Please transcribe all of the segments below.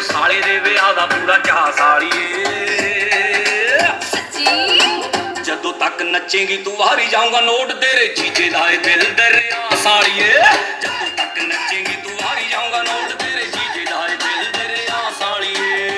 साले दे विआह दा पूरा चाह सालिए जदों तक नचेगी तू हारी जाऊंगा नोट तेरे जीजे दा दिल दरिया सालिए जदों तक नचेगी तू हारी जाऊंगा नोट तेरे जीजे दा दिल दरिया सालिए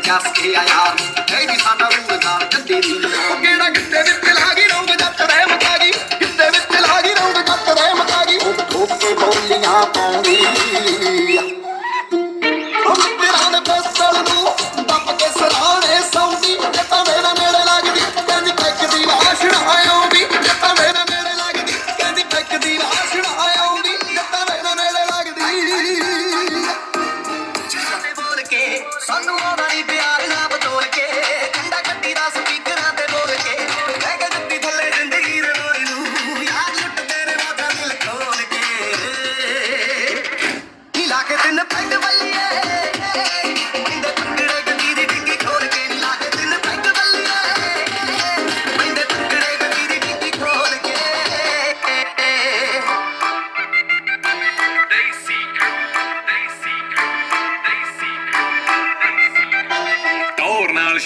कस के आया नहीं साडा रूल नाल कदी नी केड़ा गिद्दे विच लागी रंग जट रहमत आ गई गिद्दे विच लागी रंग जट रहमत आ गई ठोक के बोलियां पाउंदी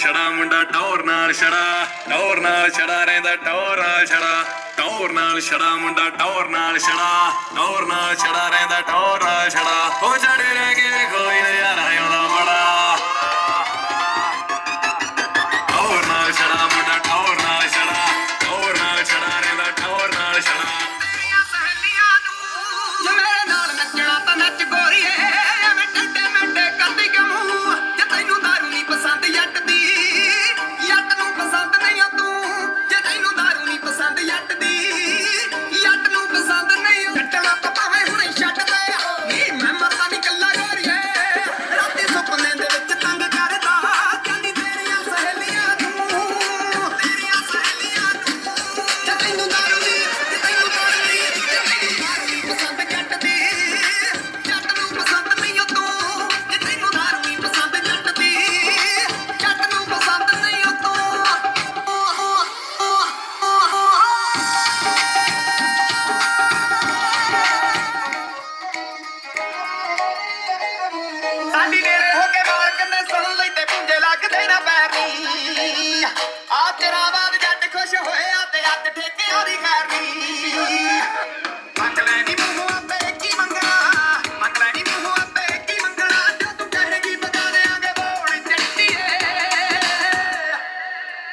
ਛੜਾ ਮੁੰਡਾ ਟੌਰ ਨਾਲ ਛੜਾ ਰਹਿੰਦਾ ਟੌਰ ਨਾਲ ਛੜਾ ਟੌਰ ਨਾਲ ਛੜਾ ਮੁੰਡਾ ਟੌਰ ਨਾਲ ਛੜਾ ਰਹਿੰਦਾ ਟੌਰ ਨਾਲ ਛੜਾ ਹੋ ਛੜੇ ਰਹਿ ਕੇ ਕੋਈ ਨਜ਼ਾਰਾ ਆਉਂਦਾ ਬੜਾ ਟੌਰ ਨਾਲ ਛੜਾ ਮੁੰਡਾ ਟੌਰ ਨਾਲ ਛੜਾ ਰਹਿੰਦਾ ਟੌਰ ਨਾਲ ਛੜਾ ਸਹੇਲੀਆਂ ਨੂੰ ਜੇ ਮੇਰੇ ਨਾਲ ਨੱਚਣਾ ਤਾਂ ਨੱਚ ਗੋਰੀਏ ਐਵੇਂ ਟੱਡੇ ਮੈਂਡੇ ਕਰਦੀ ਕਿਉਂ ਜੇ ਤੈਨੂੰ ਦਾਰੂ ਨਹੀਂ ਪਸੰਦ ਜੱਟ ਦੀ ਜੱਟ ਨੂੰ ਪਸੰਦ ਨਹੀਂ ਆ ਤੂੰ ਜੇ ਤੈਨੂੰ ਦਾਰੂ ਨਹੀਂ ਪਸੰਦ ਜੱਟ ਦੀ ਜੱਟ ਨੂੰ ਪਸੰਦ ਨਹੀਂ ਨੱਚਣਾ ਤਾਂ ਭਾਵੇਂ ਹੁਣੇ ਛੱਡ ਦੇ ਨੀ ਮੈਂ ਮਰਦਾ ਨਹੀਂ ਕੱਲਾ ਗੋਰੀਏ ਰਾਤੀ ਸੁਪਨੇ ਦੇ ਵਿੱਚ ਤੰਗ ਕਰਦਾ ਕਹਿੰਦੀ ਤੇਰੀਆਂ ਸਹੇਲੀਆਂ ਨੂੰ ਜੇ ਤੈਨੂੰ ਦਾਰੂ ਨਹੀਂ ਪਸੰਦ ਜੱਟ ਦੀ ਜੱਟ ਨੂੰ ਪਸੰਦ ਨਹੀਂ ਆ ਤੂੰ ਜੇ ਤੈਨੂੰ ਦਾਰੂ ਨਹੀਂ ਪਸੰਦ ਜੱਟ ਦੀ ਜੱਟ ਨੂੰ ਪਸੰਦ ਨਹੀਂ ਆ ਤੂੰ ਸਾਡੀ ਨੇੜੇ ਹੋ ਕੇ ਵਾਰ ਕੰਨੇ ਸੁਣ ਲਈ ਤੇ ਪੁੰਜੇ ਲੱਗਦੇ ਨਾ ਪੈਰੀ ਆ ਤੇਰਾ ਬਾਦ ਜੱਟ ਖੁਸ਼ ਹੋਇਆ ਤੇ ਅੱਤ ਠੇਕਿਆਂ ਦੀ ਖੈਰ ਨੀ ਮੰਗ ਲੈਣੀ ਮੂੰਹੋਂ ਆਪੇ ਕੀ ਮੰਗਣਾ ਮੰਗ ਲੈਣੀ ਮੂੰਹੋਂ ਆਪੇ ਕੀ ਮੰਗਣਾ ਜੋ ਤੂੰ ਕਹੇਗੀ ਬਤਾ ਦੇਾਂਗੇ ਬੋਲ ਚੱਟੀਏ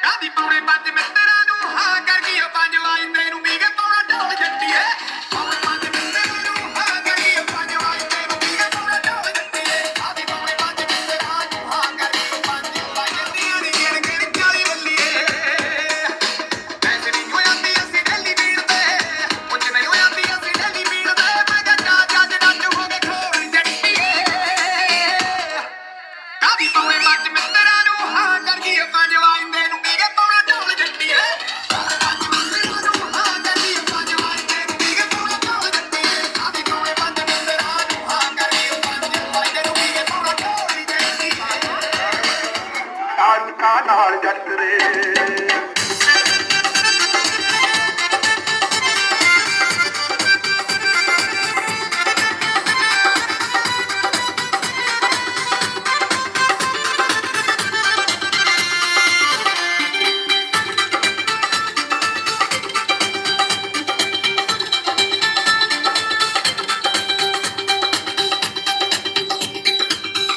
ਕਾਦੀ ਪੌਣੇ ਪੰਜ ਮਿੱਤਰਾਂ ਨੂੰ ਹਾਂ ਕਰ ਗਈ 5 ਵਾਜਦੇ ਨੂੰ ਵੀ ਕੇ ਪੌਣਾ ਢੋਲ ਜੱਟੀਏ ਪੌਣੇ ਪੰਜ ਮਿੱਤਰਾਂ ਨੂੰ ਹਾਂ ਕਰ ਗਈ 5 ਵਾਜਦੇ ਨੂੰ ਵੀ ਕੇ ਪੌਣਾ ਢੋਲ ਜੱਟੀਏ ਕਾਦੀ ਪੌਣੇ ਪੰਜ ਮਿੱਤਰਾਂ ਨੂੰ ਹਾਂ ਕਰ ਗਈ 5 ਵਾਜਦੀਆਂ ਦੀ ਗਿਣ ਗਿਣ 40 ਬੱਲੀਏ ਐਸੇ ਨਹੀਂ ਹੋਇਆਂਦੀ ਅਸੀਂ ਢੇਲੀ ਬੀੜ ਤੇ ਕੁਝ ਨਹੀਂ ਹੋਇਆਂਦੀ ਅਸੀਂ ਢੇਲੀ ਬੀੜ ਤੇ ਮੈਂ ਜੱਟਾ ਜੱਜ ਡੱਟ ਹੋ ਕੇ ਖੋਲ ਜੱਟੀਏ ਕਾਦੀ ਪੌਣੇ ਪੰਜ ਮਿੱਤਰਾਂ ਨੂੰ ਹਾਂ ਕਰ ਗਈ 5 ਵਾਜਦੇ ਨੂੰ ਵੀ ਕੇ ਪੌਣਾ ਢੋਲ ਜੱਟੀਏ ਪੌਣੇ ਪੰਜ ਮਿੱਤਰਾਂ ਨੂੰ ਹਾਂ ਕਰ ਗਈ 5 ਵਾਜਦੇ ਨੂੰ ਵੀ ਕੇ ਪੌਣਾ ਢੋਲ ਜੱਟੀਏ ਕਾਦੀ ਪੌਣੇ ਪੰਜ ਮਿੱਤਰਾਂ ਨੂੰ ਹਾਂ ਕਰ ਗਈ 5 ਵਾਜਦੇ ਨੂੰ ਵੀ ਕੇ ਪੌਣਾ ਢੋਲ ਜੱਟੀਏ ਤਾਲਕਾ ਨਾਲ ਜੱਟ ਰੇ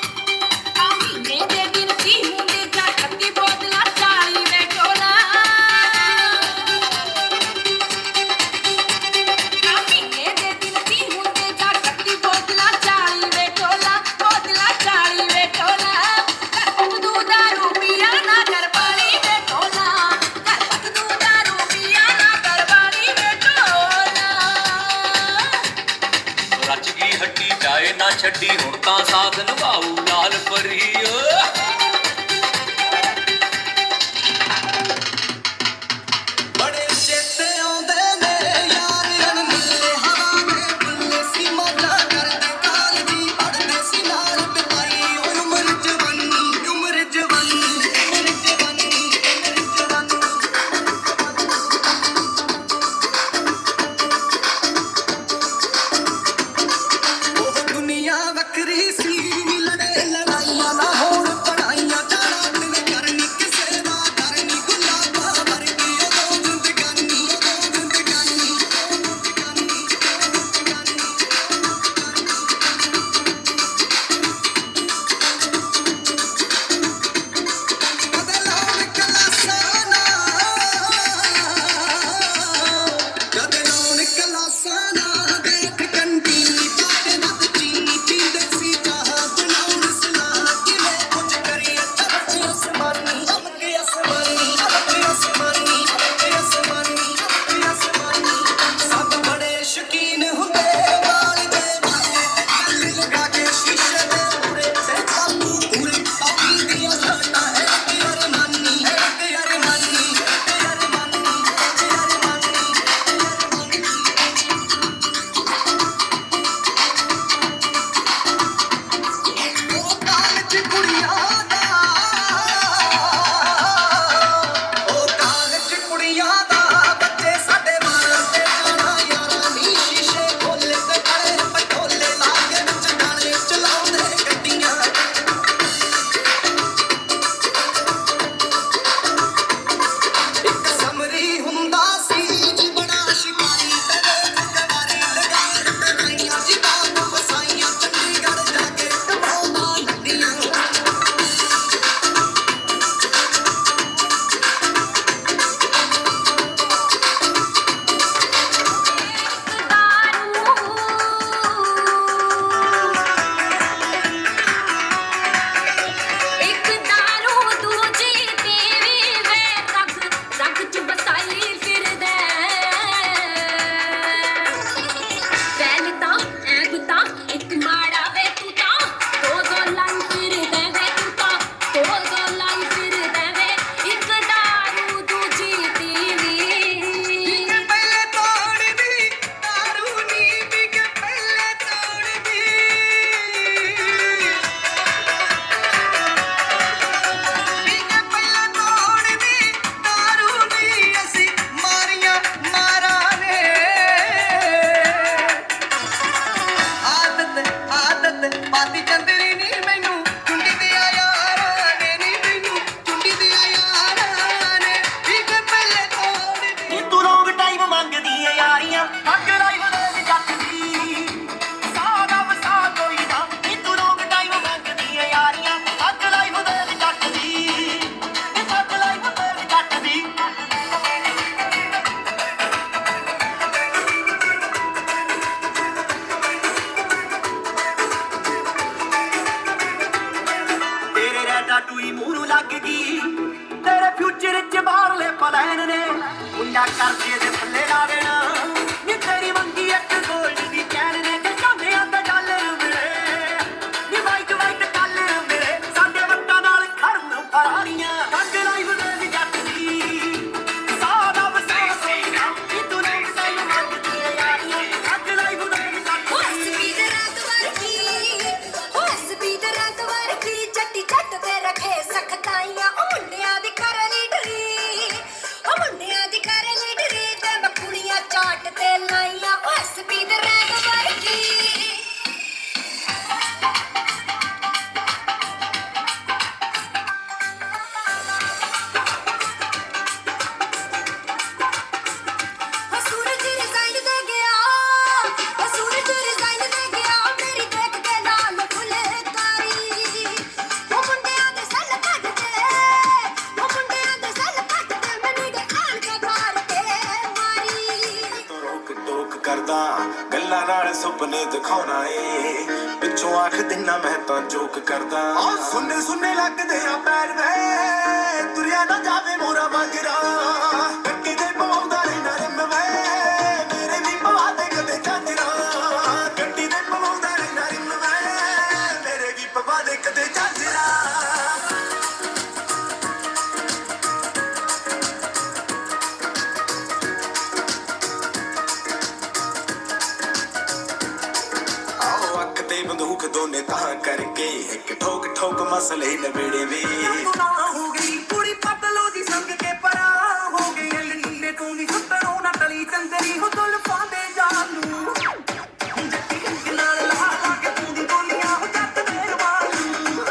ਮਹੀਨੇ ਦੇ ਦਿਨ ਕੀ ਹੁੰਦੇ ਜਾਂ 38 ਬੋਤਲਾਂ 40 ਵੇ ਟੋਲਾ ਮਹੀਨੇ ਦੇ ਦਿਨ ਕੀ ਹੁੰਦੇ ਜਾਂ 38 ਬੋਤਲਾਂ 40 ਵੇ ਟੋਲਾ ਬੋਤਲਾਂ 40 ਵੇ ਟੋਲਾ ਕਰ ਤੂੰ ਦਾਰੂ ਪੀਆ ਨਾ ਕਰ ਪਾਲੀ ਵੇ ਟੋਲਾ ਕਰ ਤੂੰ ਦਾਰੂ ਪੀਆ ਨਾ ਕਰ ਪਾਲੀ ਵੇ ਟੋਲਾ ਰੱਜ ਗਈ ਹੱਡੀ ਜਾਏ ਨਾ ਛੱਡੀ ਹੁਣ ਤਾਂ ਸਾਥ ਨਿਭਾਊ ਲਾਲ ਪਰੀ ਬੜੇ ਚੇਤੇ ਆਉਂਦੇ ਨੇ ਯਾਰ ਅਨਮੁੱਲੇ ਹਵਾ ਦੇ ਬੁੱਲੇ ਸੀ ਮੌਲਾ ਕਰਦੇ ਕਾਲ ਦੀ ਪੜਦੇ ਸੀ ਨਾਲ ਬਿਤਾਈ ਉਮਰ ਜਵਾਨੀ ਉਮਰ ਜਵਾਨੀ ਉਮਰ ਜਵਾਨੀ ਉਮਰ ਜਵਾਨੀ ਉਹ ਦੁਨੀਆ ਵੱਖਰੀ ਸੀ ਪਲਾਨ ਨੇ ਮੁੰਡਾ ਕਰਜ਼ੇ ਦੇ ਥੱਲੇ ਲਾ ਦੇਣਾ ਨੀ ਤੇਰੀ ਮੰਗੀ ਇੱਕ ਗੋਲਡ ਦੀ ਚੈਨ ਨੇ ਕਿ ਚਾਹੁੰਦਿਆਂ ਤਾਂ ਡਾਲਰ ਮਿਲੇ ਨੀ ਵਾਈਟ ਵਾਈਟ ਕਾਲਰ ਮਿਲੇ ਸਾਡੇ ਵੱਟਾਂ ਨਾਲ ਖੜਨ ਫਰਾਰੀਆਂ ਕੱਢ ਲਾਈਵ ਦੇ ਜੱਟ ਦੀ ਸਾਦਾ ਵਸਾਸ ਨੀ ਤੂੰ ਨਹੀਂ ਤੈਨੂੰ ਮੰਗਦੀ ਯਾਰੀਆਂ ਕੱਢ ਲਾਈਵ ਦੇ ਜੱਟ ਦੀ ਚੱਟੀ ਚੱਟ ਤੇ ਰੱਖੇ ਸਖਤਾਈਆਂ ਉਹ ਮੁੰਡਿਆਂ ਦੀ ਕਰ ਲੀਡਰੀ ਉਹ ਮੁੰਡਿਆਂ ਦੀ ਕਰ ਲੀਡਰੀ ਤੇ ਮੈਂ ਕੁੜੀਆਂ ਚਾਟ ਤੇ ਲਾਈਆਂ ਉਹ ਐਸਪੀ ਦੇ ਰੈਂਕ ਵਰਗੀ ਸੂਰਜ ਰਿਜ਼ਾਈਨ ਦੇ ਗਿਆ ਸੂਰਜ ਰਿਜ਼ਾਈਨ ਦੇ ਗਿਆ ਮੇਰੀ ਦੇਖ ਕੇ ਲਾਲ ਫੁਲਕਾਰੀ ਉਹ ਮੁੰਡਿਆਂ ਦੇ ਸੱਲ ਕੱਟ ਦੇ ਉਹ ਮੁੰਡਿਆਂ ਦੇ ਸੱਲ ਕੱਟ ਦੇ ਮੈਨੂੰ ਦੇ ਆਣ ਕੇ ਘਰ ਤੇ ਮਾਰੀ ਤੂੰ ਰੋਕ ਟੋਕ ਕਰਦਾ ਗੱਲਾਂ ਨਾਲ ਸੁਪਨੇ ਦਿਖਾਉਣਾ ਏ ਪਿੱਛੋਂ ਆਖ ਦਿਨਾ ਮੈਂ ਤਾਂ ਜੋਕ ਕਰਦਾ ਸੁਣਨੇ ਸੁਣਨੇ ਲੱਗਦੇ ਆ ਪੈਰ ਵੇ ਤੁਰਿਆ ਨਾ ਜਾਵੇ ਮੋਰਾ ਮਾਜਰਾ ਗੱਡੀ ਦੇ ਪਵਾਉਂਦਾ ਰਹਿਣਾ ਰਿਮ ਵੇ ਮੇਰੇ ਵੀ ਪਵਾ ਦੇ ਕਦੇ ਝਾਂਜਰਾ ਗੱਡੀ ਦੇ ਪਵਾਉਂਦਾ ਰਹਿਣਾ ਰਿਮ ਵੇ ਮੇਰੇ ਵੀ ਪਵਾ ਦੇ ਕਦੇ ਝਾਂਜਰਾ ਆਓ ਅੱਖ ਤੇ ਬੰਦੂਕ ਦੋਨੇ ਤਾਂ ਕਰਕੇ ਇੱਕ ਠੋਕ ਠੋਕ ਮਸਲੇ ਨਵੇੜੇ ਵੇ ਨਾ ਹੋ ਗਈ ਕੁੜੀ ਪਤਲੋ ਦੀ ਸੰਗ ਕੇ ਪਰਾਂ ਹੋ ਗਈ ਨੀਲੇ ਤੂੰ ਨੀ ਸੁੱਤਰੋਂ ਨਾ ਟਲੀ ਚੰਦਰੀ ਹੋ ਦੁਲ ਪਾਉਂਦੇ ਜਾਨ ਨੂੰ ਜੱਟੀ ਹਿੰਗ ਨਾਲ ਲਾ ਲਾ ਕੇ ਤੂੰ ਦੀ ਬੋਲੀਆਂ ਹੋ ਜੱਟ ਦੇ ਵਾਲੂ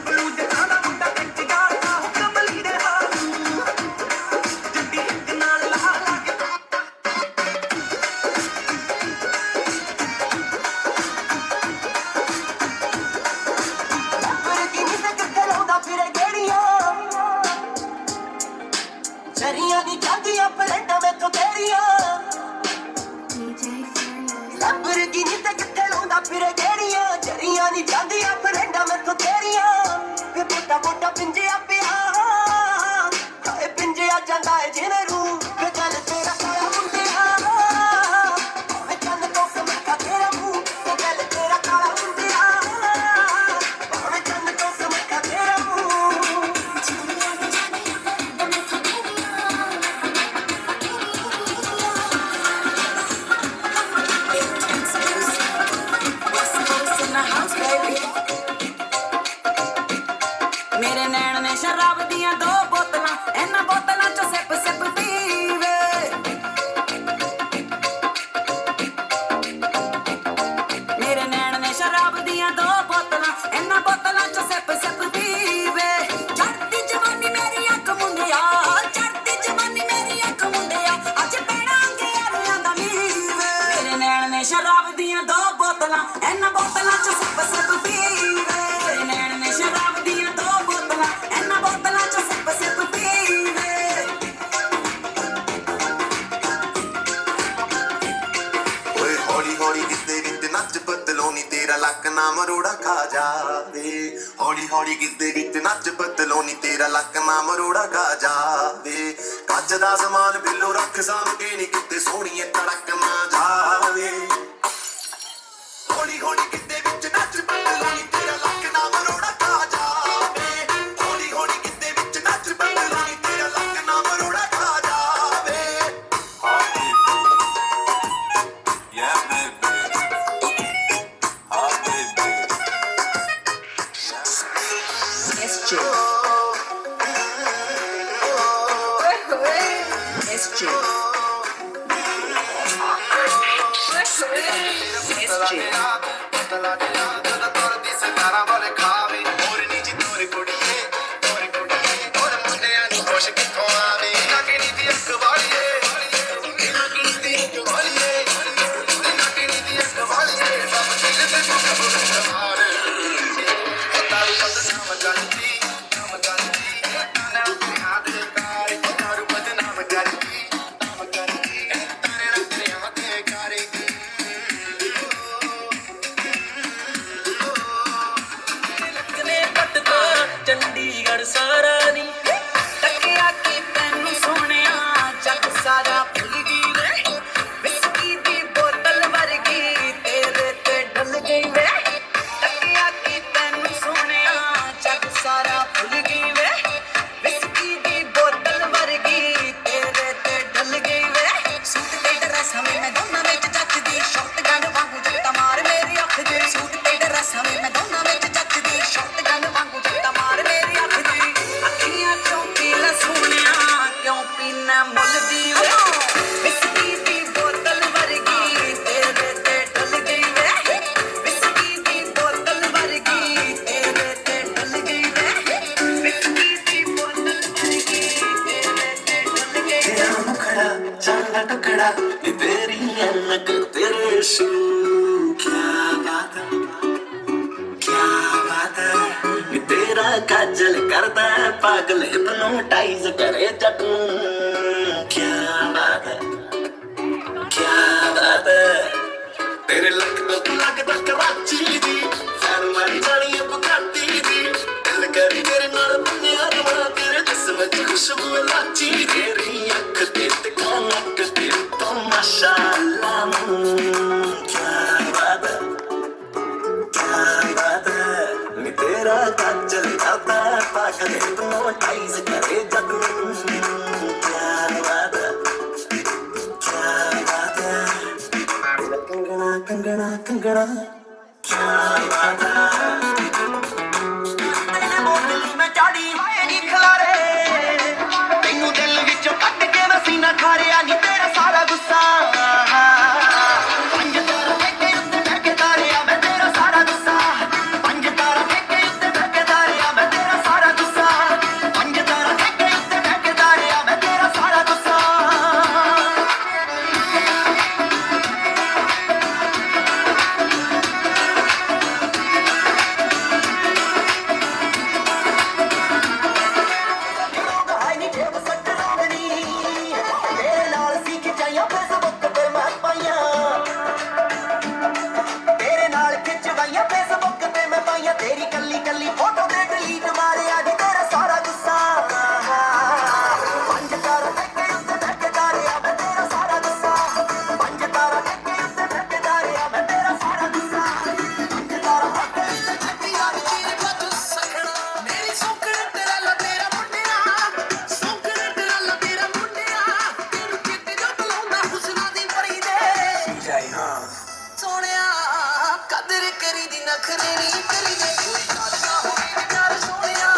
ਤੂੰ ਜੱਟਾਂ ਦਾ ਮੁੰਡਾ ਕੱਚ ਗਾਲਦਾ ਹੋ ਕਮਲੀ ਦੇ ਹਾਲੂ ਜੱਟੀ ਹਿੰਗ ਨਾਲ ਲਾ ਲਾ ਕੇ ਵਰਗੀ ਨੀ ਤੇ ਕਿੱਥੇ ਲਾਉਂਦਾ ਫਿਰੇ ਗੇੜੀਆਂ ਜਰੀਆਂ ਦੀ ਜਾਂਦੀਆਂ ਪਲੇਟਾਂ ਮੈਥੋਂ ਤੇਰੀਆਂ ਲੱਭਰਗੀ ਨੀ ਤੇ ਕਿੱਥੇ ਲਾਉਂਦਾ ਫਿਰੇ ਗੇੜੀਆਂ ਜਰੀਆਂ ਦੀ ਜਾਂਦੀਆਂ ਪਲੇਟਾਂ ਮੈਥੋਂ ਤੇਰੀਆਂ ਵੇ ਬੋਟਾ ਬੋਟਾ ਪਿੰਜਿਆ ਪਿਆ ਹਾਏ ਪਿੰਜਿਆ ਜਾਂਦਾ ਏ ਜਿਵੇਂ ਰੂ ਵੇ ਚੱਲ ਤੇਰਾ ਕਾਲਾ ਮੁੰਡਿਆ ਵੇ ਚੱਲ ਤੋਂ ਸਮਝਾ ਤੇਰਾ ਮੂੰਹ ਵੇ ਚੱਲ ਤੇਰਾ ਕਾਲਾ ਮੁੰਡਿਆ ਵੇ ਚੱਲ ਤੋਂ ਸਮਝਾ ਤੇਰਾ ਮੂੰਹ ਮੇਰੇ ਨੈਣ ਨੇ ਸ਼ਰਾਬ ਦੀਆਂ ਦੋ ਬੋਤਲਾਂ ਇਹਨਾਂ ਬੋਤਲਾਂ ਚੋਂ ਸਿਪ ਸਿਪ ਪੀਵੇ ਮੇਰੇ ਨੈਣ ਨੇ ਸ਼ਰਾਬ ਦੀਆਂ ਦੋ ਬੋਤਲਾਂ ਇਹਨਾਂ ਬੋਤਲਾਂ ਚੋਂ ਸਿਪ ਸਿਪ ਪੀਵੇ ਚੜ੍ਹਦੀ ਜਵਾਨੀ ਮੇਰੀ ਅੱਖ ਮੁੰਡਿਆ ਚੜ੍ਹਦੀ ਜਵਾਨੀ ਮੇਰੀ ਅੱਖ ਮੁੰਡਿਆ ਅੱਜ ਪੈਣਾਂਗੇ ਯਾਰੀਆਂ ਦਾ ਨੀਵੇ ਮੇਰੇ ਨੈਣ ਨੇ ਸ਼ਰਾਬ ਦੀਆਂ ਦੋ ਬੋਤਲਾਂ ਇਹਨਾਂ ਬੋਤਲਾਂ ਚੋਂ ਸਿਪ ਸਿਪ ਪੀਵੇ ਮੇਰੇ ਨੈਣ ਨੇ ਸ਼ਰਾਬ ਦੀਆਂ ਦੋ ਬੋਤਲਾਂ ਇਹਨਾਂ ਬੋਤਲਾਂ ਚੋਂ ਸਿਪ ਸਿਪ ਪੀਵੇ ਓਏ ਹੌਲੀ ਹੌਲੀ ਕਿਤੇ ਵਿੱਚ ਨੱਚ ਬਦਲੋ ਨੀ ਤੇਰਾ ਲੱਕ ਨਾ ਮਰੋੜਾ ਖਾ ਜਾਵੇ ਹੌਲੀ ਹੌਲੀ ਕਿਤੇ ਵਿੱਚ ਨੱਚ ਬਦਲੋ ਨੀ ਤੇਰਾ ਲੱਕ ਨਾ ਮਰੋੜਾ ਖਾ ਜਾਵੇ ਕੱਚ ਦਾ ਸਮਾਨ ਬਿੱਲੋ ਰੱਖ ਸਾਂਭ ਕੇ ਨੀ ਕਿਤੇ ਸੋਹਣੀਏ ਤੜਕ ਨਾ ਜਾਵੇ ਹੌਲੀ ਹੌਲੀ ਕਿਤੇ ਵਿੱਚ ਨੱਚ ਬਦਲੋ ਨੀ ਤੇਰਾ ਲੱਕ ਨਾ ਮਰੋੜਾ ਖਾ ਜਾਵੇ ਹੌਲੀ ਹੌਲੀ ਕਿਤੇ ਵਿੱਚ ਨੱਚ ਬਦਲੋ ਨੀ ਤੇਰਾ ਲੱਕ ਨਾ ਮਰੋੜਾ ਖਾ ਜਾਵੇ Yeah, baby. Oh, baby. SJ SJ Chandigarh ਸਾਰਾ ਨੀ ਟੱਕਿਆ मुखड़ा ये तेरी ऐनक तेरे शू क्या बात है क्या बात है ये तेरा काजल करता है पागल हिप्नोटाइज करे जट नूं क्या बात है क्या बात है तेरे लगदा कराची दी फैन मारी जानी है बुगाटी दी दिल करी तेरे नाल बन्निया रवा तेरे जिस्म च खुशबू लाची तेरी अख ते नक ते तो माशाअल्लाह क्या बात है क्या बात है नी तेरा काजल करता है पागल हिप्नोटाइज करे जट नूं क्या बात है क्या बात है कंगना कंगना कंगना क्या बात है तेरे मोगली में चाड़ी हाय नी खलारे तैनू दिल विचों कट के मैं सीना खारिया नी तेरा सारा गुस्सा पंज तारा ठेके उत्ते ठेके तारिया मैं तेरा सारा गुस्सा पंज तारा ठेके उत्ते ठेके तारिया मैं तेरा सारा गुस्सा पंज तारा ठेके उत्ते ठेके तारिया मैं तेरा सारा गुस्सा तेरी कल्ली कल्ली फोटो दे डिलीट मारिया नी तेरा सारा गुस्सा पंज तारा ठेके उत्ते ठेके तारिया मैं तेरा सारा गुस्सा पंज तारा ठेके उत्ते ठेके तारिया मैं तेरा सारा गुस्सा पंज तारा ठेके उत्ते ठेके यार तेरे बद सखड़ा मेरी सौकड़े तेरा ला तेरा मुंडिया सौकड़े तेरा ला तेरा मुंडिया तेनू किते जो बुलाਉਂਦਾ ਹੁਸਨਾ ਦੀ ਪਰੀ ਦੇ ਜੈ ਹਾਂ ਸੋਹਣਿਆ ਕਦਰ ਕਰੀ ਦੀ ਨਖਰੇ ਨਹੀਂ ਕਰੀ ਦੇ ਕੋਈ ਗੱਲ ਨਾ ਹੋਵੇ ਪਿਆਰ ਸੋਹਣਿਆ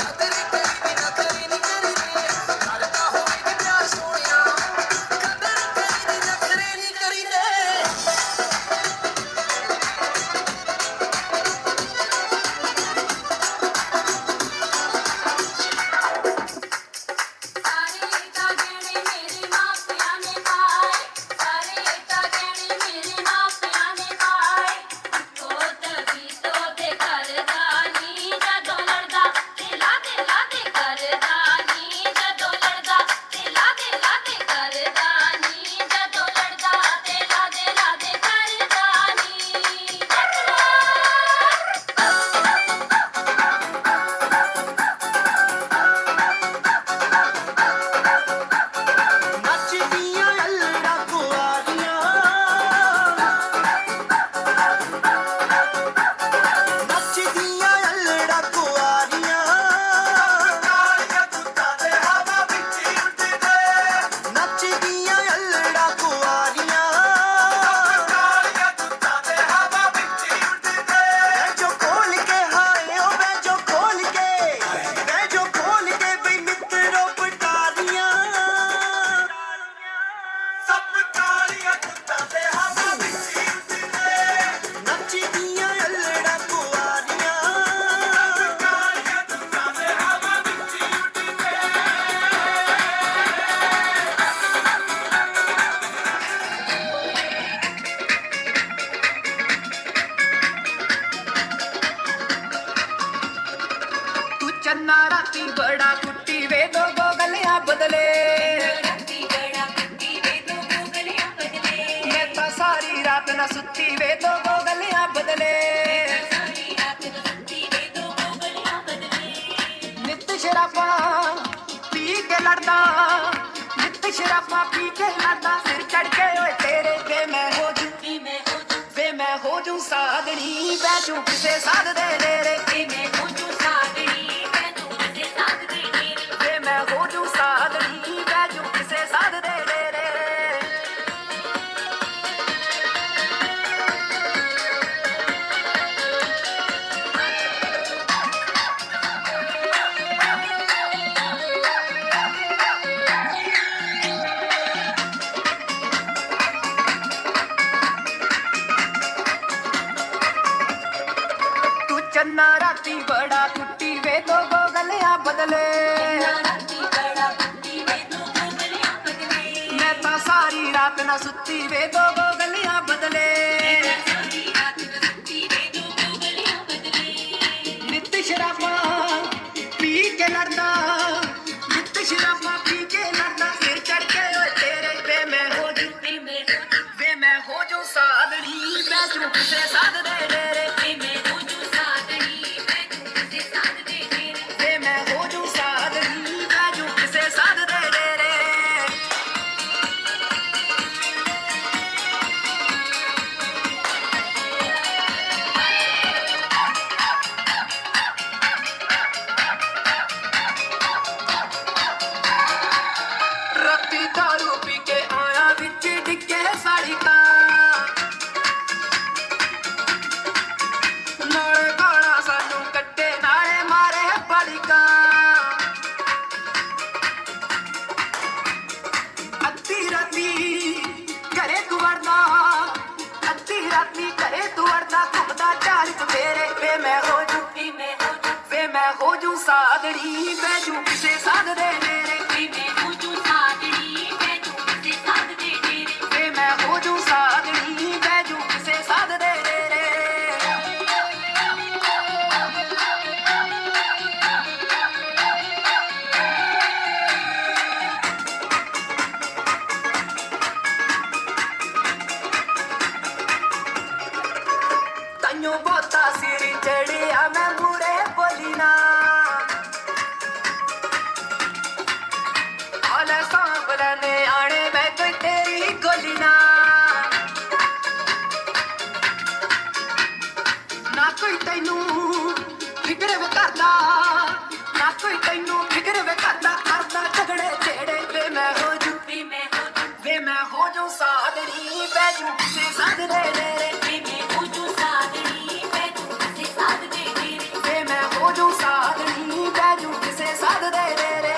ਕਦਰ ਕਰੀ ਦੀ ਨਖਰੇ ਨਹੀਂ ਕਰੀ ਦੇ ਗੱਲ ਨਾ ਹੋਵੇ ਪਿਆਰ ਸੋਹਣਿਆ ਕਦਰ ਕਰੀ ਦੀ ਨਖਰੇ ਨਹੀਂ ਕਰੀ ਦੇ ਸਾਰੇ ਤਾਂ ਗਹਿਣੇ ਮੇਰੇ ਮਾਪਿਆਂ ਨੇ ਪਾਏ ਸਾਰੇ ਤਾਂ ਗਹਿਣੇ ਮੇਰੇ ਮਾਪਿਆਂ ਨੇ ਪਾਏ ਕੋਤ ਵੀ ਤੋਤੇ ਕਰਦਾ ਨੀ ਜਦੋਂ ਲੜਦਾ ਤੇ ਲਾਦੇ ਕਰਦਾ ਨੀ ਜਦੋਂ ਲੜਦਾ ਤੇ ਲਾਦੇ ਕਰਦਾ ਨੀ ਜਦੋਂ ਲੜਦਾ ਤੇ ਲਾਦੇ ਕਰਦਾ ਨੀ ਨੱਚਦੀਆਂ ਅਲੜਾ ਕੁਆਰੀਆਂ ਨੱਚਦੀਆਂ ਅਲੜਾ ਕੁਆਰੀਆਂ ਕਾਲੀਆਂ ਕੁੱਤਾਂ ਦੇ ਹਵਾ ਵਿੱਚ ਉੱਡਦੇ ਨੱਚਦੀਆਂ ਅਲੜਾ ਕੁਆਰੀਆਂ ਕਾਲੀਆਂ ਕੁੱਤਾਂ ਦੇ ਹਵਾ ਵਿੱਚ ਉੱਡਦੇ ਜੋ ਖੋਲ ਕੇ ਹਾਏ ਓ ਵੇ ਜੋ ਖੋਲ ਕੇ ਬਈ ਮਿੱਤਰੋ ਪਟਾਰੀਆਂ ਸਭ ਕਾਲੀਆਂ ਕੁੱਤਾਂ ਦੇ ਹਵਾ ਵਿੱਚ ਉੱਡਦੇ ਨੱਚਦੀਆਂ ਅਲੜਾ ਕੁਆਰੀਆਂ ਕਾਲੀਆਂ ਕੁੱਤਾਂ ਦੇ ਹਵਾ ਵਿੱਚ ਉੱਡਦੇ तू चन्ना राती बड़ा कुट्टी वे दो गलियां बदले ਰਾਤੀ ਬੜਾ ਕੁੱਤੀ ਵੇ ਦੋ ਗੋਗਲਿਆਂ ਬਦਲੇ मैं तो सारी रात न सुती वे दो गलियां बदले ਸਾਰੀ ਰਾਤ ਨੂੰ ਸੁੱਤੀ ਵੇ ਦੋ ਗੋਗਲਿਆਂ ਬਦਲੇ नित शराबा पी के लड़दा नित शराबा पी के लड़दा सिर चढ़ के ओए तेरे वे मैं हो जू ਵੀ ਮੈਂ ਹੋ ਜੂ वे मैं हो जू सागनी बैठू किसे साध दे डेरे ਵੀ ਮੈਂ ਹੋ ਜੂ ਸਾਗਣੀ ਮੈਂ ਤੂੰ ਕਿਸੇ ਸਾਥ ਦੇ ਡੇਰੇ वे मैं हो जू सागनी बैठू किसे साध दे डेरे ਚੰਨਾ ਰਾਤੀ ਬੜਾ ਕੁੱਟੀ ਵੇ ਦੋ ਗਲਿਆਂ ਬਦਲੇ ਰਾਤੀ ਬੜਾ ਕੁੱਤੀ ਵੇ ਦੋ ਗੋਗਲਿਆਂ ਬਦਲੇ ਮੈਂ ਤਾਂ ਸਾਰੀ ਰਾਤ ਨਾ ਸੁੱਤੀ ਵੇ ਦੋ ਗਲੀਆਂ ਬਦਲੇ ਨਿੱਤ ਸ਼ਰਾਬਾਂ ਪੀ ਕੇ ਲੜਦਾ ਨਿੱਤ ਸ਼ਰਾਬਾਂ ਪੀ ਕੇ ਲੜਦਾ ਸਿਰ ਚੜ ਕੇ ਓਏ ਤੇਰੇ ਵੇ ਮੈਂ ਹੋ ਜੂ ਵੇ ਮੈਂ ਹੋ ਜੂ ਸਾਧੜੀ ਬੈਠੂ ਕਿਸੇ ਸਾਧ ਦੇ ਡੇਰੇ ਵੇ ਮੈਂ ਹੋ ਜੂ ਸਾਧੜੀ ਬੈਠੂ ਕਿਸੇ ਸਾਧ ਦੇ ਡੇਰੇ ਰਾਤੀ ਦਾਰੂ ਪੀ ਕੇ ਆਇਆ ਵਿੱਚ ਡਿੱਗੇ ਸਾੜੀ ਕਾਂ ਨਾਲੇ ਗਾਲਾਂ ਸਾਨੂੰ ਕੱਟੇ ਨਾਲੇ ਮਾਰੇ ਬੜੀਕਾਂ ਅੱਧੀ ਰਾਤੀ ਘਰੇ ਤੂੰ ਵੜਦਾ ਅੱਧੀ ਰਾਤੀ ਘਰੇ ਤੂੰ ਵੜਦਾ ਘੁੰਮਦਾ ਚਾਲ ਚੁਫੇਰੇ ਵੇ ਮੈਂ ਹੋ ਜੂ ਵੇ ਮੈਂ ਹੋ ਜੂ ਸਾਧੜੀ ਬੈਜੂ ਕਿਸੇ ਸਾਧ ਦੇ ਡੇਰੇ ਵੇ ਮੈਂ ਹੋ ਜੂ ਸਾਧੜੀ ਬੈਜੂ ਕਿਸੇ ਸਾਧ ਦੇ ਡੇਰੇ ਤਾਈਓ ਬਹੁਤਾ ਸਿਰ ਚੜਿਆ ਮੈਂ ਮੂਰੇ ਬੋਲੀ ਨਾ ਹਾਲੇ ਸਾਂਭਲਨੇ ਆਣੇ ਮੈਂ ਕੋਈ ਤੇਰੀ ਗੋਲੀ ਨਾ ਨਾ ਕੋਈ ਤੈਨੂੰ ਫਿਕਰ ਵੇ ਕਰਦਾ ਨਾ ਕੋਈ ਤੈਨੂੰ ਫਿਕਰ ਵੇ ਕਰਦਾ ਕਰਦਾ ਝਗੜੇ ਛੇੜੇ ਵੇ ਮੈਂ ਹੋ ਜੂ ਵੇ ਮੈਂ ਹੋ ਜੂ ਸਾਧੜੀ ਬੈਜੂ ਕਿਸੇ ਸਾਧ ਦੇ ਡੇਰੇ ਵੇ ਮੈਂ ਹੋ ਜੂ ਸਾਧੜੀ ਬੈਜੂ ਕਿਸੇ ਸਾਧ ਦੇ ਡੇਰੇ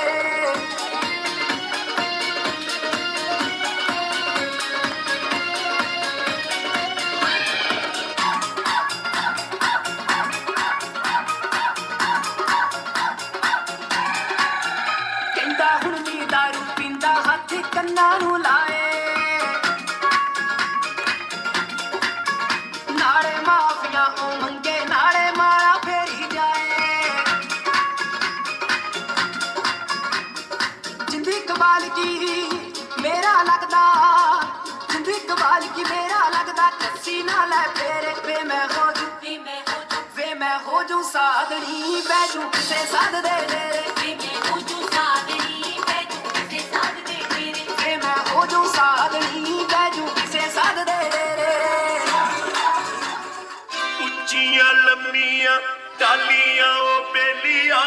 ਕਹਿੰਦਾ ਹੁਣ ਵੀ ਦਾਰੂ ਪੀਂਦਾ ਹੱਥ ਕੰਨਾਂ ਨੂੰ ਲਾਏ ਨਾਲੇ ਮਾਫੀਆਂ ਉਹ ਮੰਗੇ ਨਾਲੇ ਮਾਰਾ ਫੇਰੀ ਜਾਏ ਜਿੰਦੀ ਕਬਾਲ ਕੀ ਮੇਰਾ ਲੱਗਦਾ ਜਿੰਦੀ ਕਬਾਲ ਕੀ ਮੇਰਾ ਲੱਗਦਾ ਕੱਸੀ ਨਾ ਲੈ ਫੇਰੇ ਵੇ ਮੈਂ ਹੋ ਜੂ ਵੇ ਮੈਂ ਹੋ ਜੂ ਸਾਧੜੀ ਬੈਜੂ ਕਿਸੇ ਸਾਧ ਦੇ ਡੇਰੇ ਵੇ ਮੈਂ ਹੋ ਜੂ ਸਾਧੜੀ ਬੈਜੂ ਕਿਸੇ ਸਾਧ ਦੇ ਡੇਰੇ ਉੱਚੀਆਂ ਲੰਮੀਆਂ ਟਾਲੀਆਂ ਉਹ ਬੇਲੀਆਂ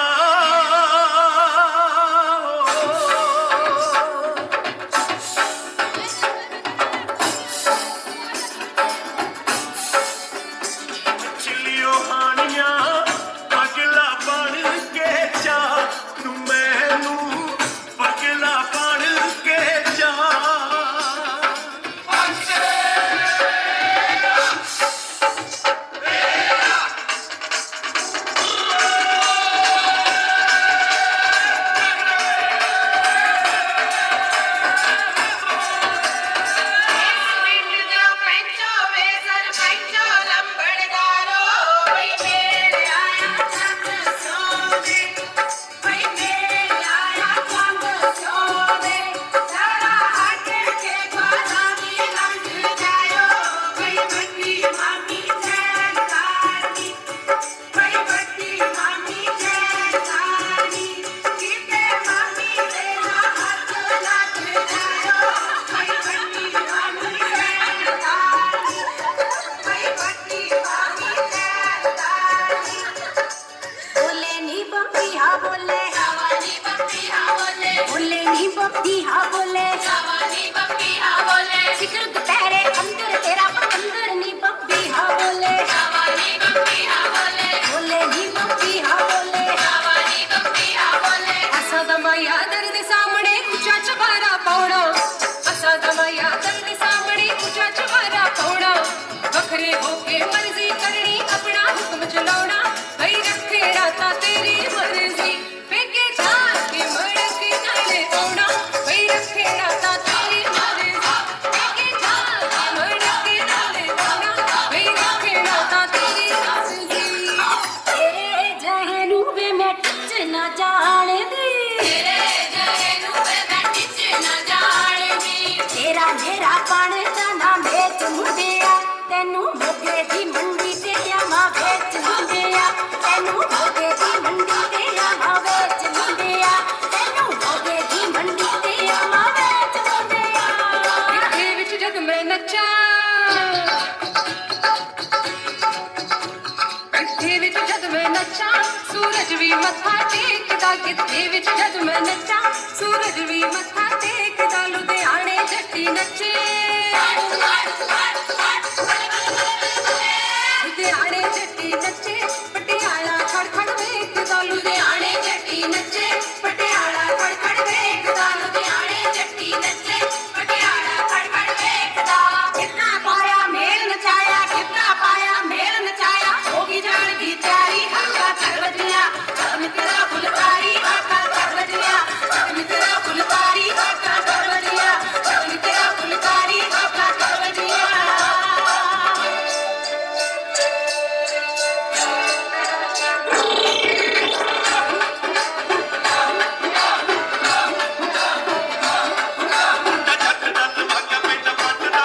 ਚਿਲਿਓ ਹਾਨੀਆਂ ਪਗਲਾ ਬਣ ਕੇ ਜਾ ਤੂੰ ਮੈਨੂੰ ਪਗਲਾ ਬਣ ਕੇ ਜਾ ਵੱਖਰੇ ਹੋ ਕੇ ਮਰਜ਼ੀ ਕਰਨੀ ਆਪਣਾ ਹੁਕਮ ਚਲਾਉਣਾ ਬਈ ਰੱਖੇ ਰਾਤਾਂ ਤੇਰੀ ਮਰਜ਼ੀ ਵੇਖੇ ਜਾ ਕੇ ਮੜ ਕੇ ਨਾਲੇ ਆਉਣਾ ਬਈ ਰੱਖੇ ਤੈਨੂੰ ਮੋਗੇ ਦੀ ਮੰਡੀ ਤੇ ਆਵਾਂ ਵੇਚ ਮੁੰਡਿਆ ਤੈਨੂੰ ਮੋਗੇ ਦੀ ਮੰਡੀ ਤੇ ਆਵਾਂ ਵੇਚ ਮੁੰਡਿਆ ਤੈਨੂੰ ਮੋਗੇ ਦੀ ਮੰਡੀ ਤੇ ਆਵਾਂ ਵੇਚ ਮੁੰਡਿਆ ਗਿੱਧੇ ਵਿੱਚ ਜਦ ਮੈਂ ਨੱਚਾਂ ਗਿੱਧੇ ਵਿੱਚ ਜਦ ਮੈਂ ਨੱਚਾਂ ਸੂਰਜ ਵੀ ਮੱਥਾ ਟੇਕਦਾ ਗਿੱਧੇ ਵਿੱਚ ਜਦ ਮੈਂ ਨੱਚਾਂ ਸੂਰਜ ਵੀ ਮੱਥਾ ਟੇਕਦਾ ਲੁਧਿਆਣੇ ਜੱਟੀ ਨੱਚੇ ਲੁਧਿਆਣੇ ਜੱਟੀ ਨੱਚੇ ਪਟਿਆਲਾ ਖੜ ਖੜ ਵੇਖਦਾ ਲੁਧਿਆਣੇ ਜੱਟੀ ਨੱਚੇ ਪਟਿਆਲਾ ਖੜ ਖੜ ਵੇਖਦਾ ਲੁਧਿਆਣੇ ਜੱਟੀ ਨੱਚੇ ਪਟਿਆਲਾ ਖੜ ਖੜ ਵੇਖਦਾ ਕਿੰਨਾ ਪਾਇਆ ਮੇਲ ਨਚਾਇਆ ਕਿੰਨਾ ਪਾਇਆ ਮੇਲ ਨਚਾਇਆ ਹੋ ਗਈ ਜਾਣ ਦੀ ਤਿਆਰੀ ਹੱਥਾਂ ਕਰ ਵਜਿਆ ਜਦ ਤੇਰਾ ਫੁਲਕਾਰੀ ਹੱਥਾਂ ਕਰ ਵਜਿਆ ਜਦ ਤੇਰਾ ਫੁਲਕਾਰੀ ਹੱਥਾਂ ਕਰ ਵਜਿਆ ਜਦ ਤੇਰਾ ਫੁਲਕਾਰੀ ਹੱਥਾਂ ਕਰ ਵਜਿਆ ਮੁੰਡਾ ਜੱਟ ਦਾ ਧਮਾਕਾ ਪਿੰਡ ਪੱਟਦਾ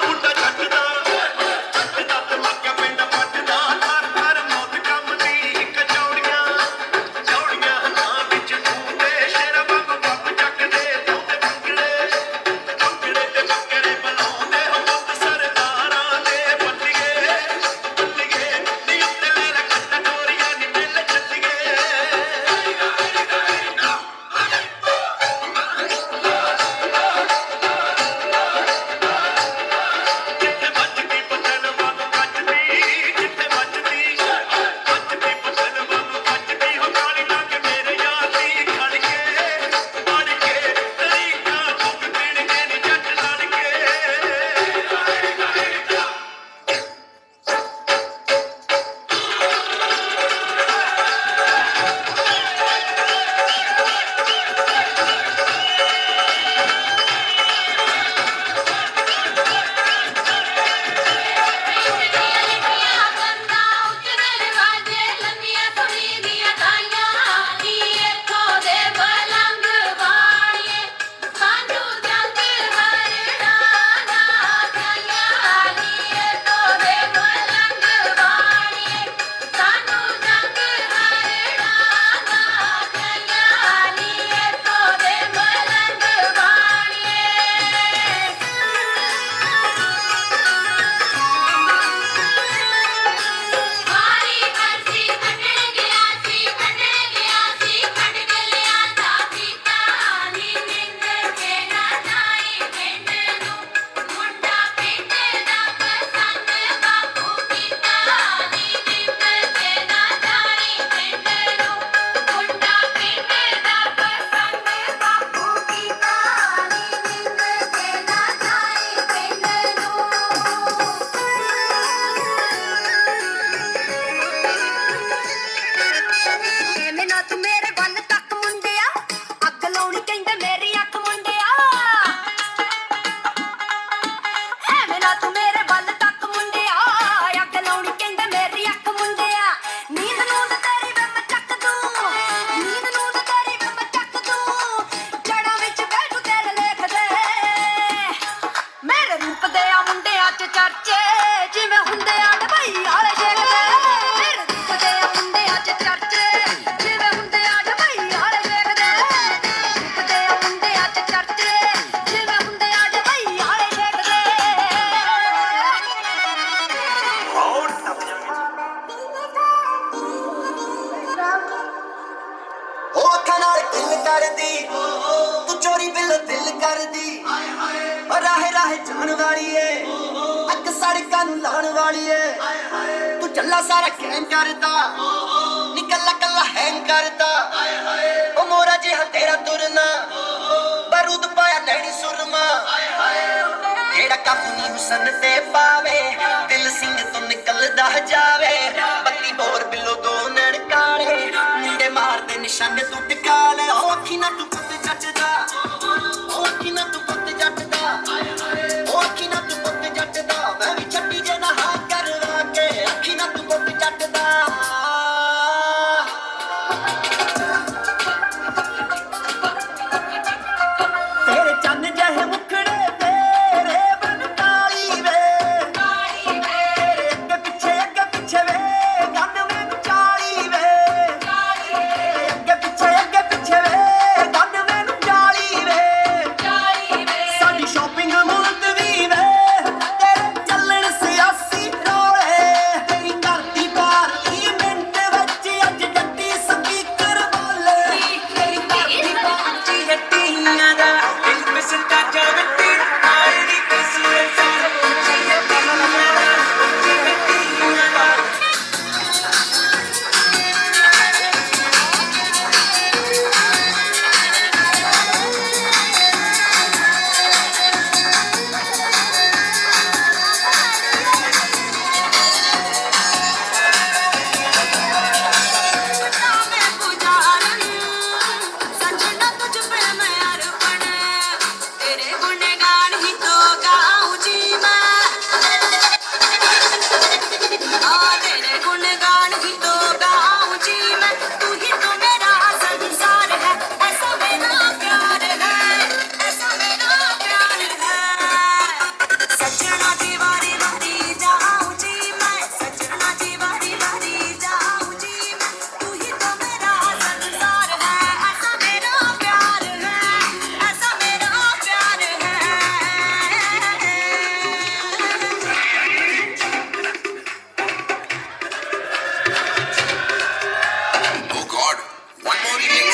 ਮੁੰਡਾ ਜੱਟ ਦਾ ਧਮਾਕਾ ਪਿੰਡ ਪੱਟਦਾ ਥਰ ਥਰ ਮੌਤ ਕੰਬਦੀ ਕਚੌੜੀਆਂ ਚੌੜੀਆਂ ਹੱਥਾਂ ਵਿੱਚ ਝੂਟੇ ਸ਼ੇਰ ਵਾਂਗ ਪੱਪ ਚੱਕਦੇ ਦੋਤੇ ਪੰਗੜੇ ਤੇ ਬੱਕਰੇ ਬਲਾਉਂਦੇ ਹੋ ਮੁੱਤ ਸਰਦਾਰਾਂ ਦੇ ਪੱਟੀਏ ਨੀ ਉੱਤੇ ਲੈ ਰੱਖਤ ਡੋਰੀਆਂ ਨੀ ਮਿਲ ਚੱਲੀਏ ਜਿੱਥੇ ਵੱਜਦੀ ਪਤਨ ਵਾਂਗ ਕੱਜਦੀ ਜਿੱਥੇ ਵੱਜਦੀ ਪਤਨ ਵਾਂਗ ਕੱਜਦੀ ਹੋ ਗਾਲੀ ਲੱਗ ਮੇਰੇ ਯਾਰ ਦੀ ਖੜ ਕੇ ਤਰੀਕਾਂ ਫੁੱਕ ਦੇਣਗੇ ਨੀ ਜੱਟ ਲੜ ਕੇ ਲੰਮੀਆਂ ਕੰਨਾਂ ਉੱਤੇ ਦਰਵਾਜ਼ੇ ਲੰਮੀਆਂ ਸੁਣੀ ਦੀਆਂ ਗਾਈਆਂ ਨੀ ਇੱਥੋਂ ਦੇ ਬਲੰਗ ਵਾਲੀਏ ਸਾਨੂੰ ਜੰਗ ਹਰਣਾ ਨਾ ਗਾਈਆਂ ਨੀ ਇੱਥੋਂ ਦੇ ਬਲੰਗ ਵਾਲੀਏ ਸਾਨੂੰ ਜੰਗ ਹਰਣਾ ਨਾ ਗਾਈਆਂ ਨੀ ਇੱਥੋਂ ਦੇ ਬਲੰਗ ਵਾਲੀਏ ਮਾਰੀ ਬਰਸੀ ਕੱਢਣ ਗਿਆ ਸੀ ਕੱਢ ਕੇ ਲਿਆਂਦਾ ਸੀਤਾ ਨੀ ਨਿੰਦ ਕੇ ਨਾ ਜਾਈ ਪਿੰਡ ਨੂੰ ਮੁੰਡਾ ਪਿੰਡ ਦਾ ਪਸੰਦ ਬਾਪੂ ਕੀਤਾ ਨੀ ਨਿੰਦ ਕੇ ਨਾ ਜਾਈ ਪਿੰਡ ਨੂੰ ਮੁੰਡਾ ਪਿੰਡ ਦਾ ਪਸੰਦ ਬਾਪੂ ਕੀਤਾ ਨੀ ਨਿੰਦ ਕੇ ਨਾ ਜਾਈ ਪਿੰਡ ਐਵੇਂ ਨਾ ਤੂੰ ਮੇਰੇ ਵੱਲ ਤੱਕ ਮੁੰਡਿਆ ਅੱਗ ਲਾਉਣੀ ਕਹਿੰਦੇ ਮੇਰੀ ਅੱਖ ਮੁੰਡਿਆ ਐਵੇਂ ਨਾ ਤੂੰ ਮੇਰੇ ਵੱਲ ਤੱਕ ਮੁੰਡਿਆ ਅੱਗ ਲਾਉਣੀ ਕਹਿੰਦੇ ਮੇਰੀ ਅੱਖ ਮੁੰਡਿਆ ਨੀਂਦ ਨੂੰਦ ਤੇਰੀ ਵੇ ਮੈਂ ਚੱਕ ਦੂੰ ਨੀਂਦ ਨੂੰਦ ਤੇਰੀ ਵੇ ਮੈਂ ਚੱਕ ਦੂੰ ਜੜਾਂ ਵਿੱਚ ਬੈਠੂ ਤੇਰੇ ਲੇਖ ਦੇ ਮੇਰੇ ਰੂਪ ਦੇ ਆ ਮੁੰਡਿਆਂ 'ਚ ਚਰਚੇ ਜਿਵੇਂ ਹੁੰਦੇ ਆ ਡਬਈ ਵਾਲੇ ਸ਼ੇਖ ਦੇ ਮੇਰੇ ਰੂਪ ਦੇ ਆ ਮੁੰਡਿਆਂ 'ਚ ਚਰਚੇ ਜਿਵੇਂ ਹੁੰਦੇ ਆ ਡਬਈ ਵਾਲੇ ਸ਼ੇਖ ਦੇ ਰੂਪ ਦੇ ਆ ਮੁੰਡਿਆਂ 'ਚ ਚਰਚੇ ਜਿਵੇਂ ਹੁੰਦੇ ਆ ਡਬਈ ਵਾਲੇ ਸ਼ੇਖ ਦੇ ਉਹ ਅੱਖਾਂ ਨਾਲ ਦਿਲ ਕਰਦੀ ਤੂੰ ਚੋਰੀ ਬਿੱਲ ਦਿਲ ਕਰਦੀ ਓ ਰਾਹੇ ਰਾਹੇ ਜਾਣ ਵਾਲੀ ਏ ਅੱਗ ਸੜਕਾਂ ਨੂੰ ਲਾਣ ਵਾਲੀ ਏ ਤੂੰ ਚੱਲਾ ਸਾਰਾ ਕਹਿਣ ਕਰਦਾ ਨੀ ਕੱਲਾ ਕੱਲਾ ਹੈਂਗ ਕਰਦਾ ਓ ਮੋਰਾ ਜਿਹਾ ਤੇਰਾ ਤੁਰਨਾ ਬਾਰੂਦ ਪਾਇਆ ਨੈਣੀ ਸੁਰਮਾ ਜਿਹੜਾ ਕਾਬੂ ਨੀ ਹੁਸਨ ਤੇ ਪਾਵੇ ਦਿਲ ਸਿੰਘ ਤੋਂ ਨਿਕਲਦਾ ਜਾਵੇ ਬੱਤੀ ਬੋਰ ਬਿੱਲੋ ਦੋ ਨੈਣ ਕਾਲੇ ਮੁੰਡੇ ਮਾਰਦੇ ਨਿਸ਼ਾਨੇ ਤੂੰ ਟਿਕਾ ਲੈ ਉਹ ਅੱਖੀ ਨਾ ਤੂੰ ਪੁੱਤ ਜੱਟ ਦਾ ਉਹ ਅੱਖੀ ਨਾ ਤੂੰ ਪੁੱਤ ਜੱਟ ਦਾ ਉਹ ਅੱਖੀ ਨਾ ਤੂੰ ਪੁੱਤ ਜੱਟ ਦਾ ਮੈਂ ਵੀ ਛੱਡੀ ਜੇ ਨਾ ਹਾਂ ਕਰਵਾ ਕੇ ਅੱਖੀ ਨਾ ਤੂੰ ਪੁੱਤ ਜੱਟ ਦਾ ਤੇਰੇ ਚੰਨ ਜਿਹੇ ਮੁਖੜੇ ਤੇਰੇ ਬਨ ਕਾਲੀ ਵੇ तेरे गुणगान ही तो गाऊं जी मैं, तू ही तो मेरा संसार है, ऐसा मेरा प्यार है, ऐसा मेरा प्यार है। सजना की वारी वारी जाऊं जी मैं, सजना की वारी वारी जाऊं जी मैं, तू ही तो मेरा संसार है, ऐसा मेरा प्यार है, ऐसा मेरा प्यार है। Oh God, one more remix.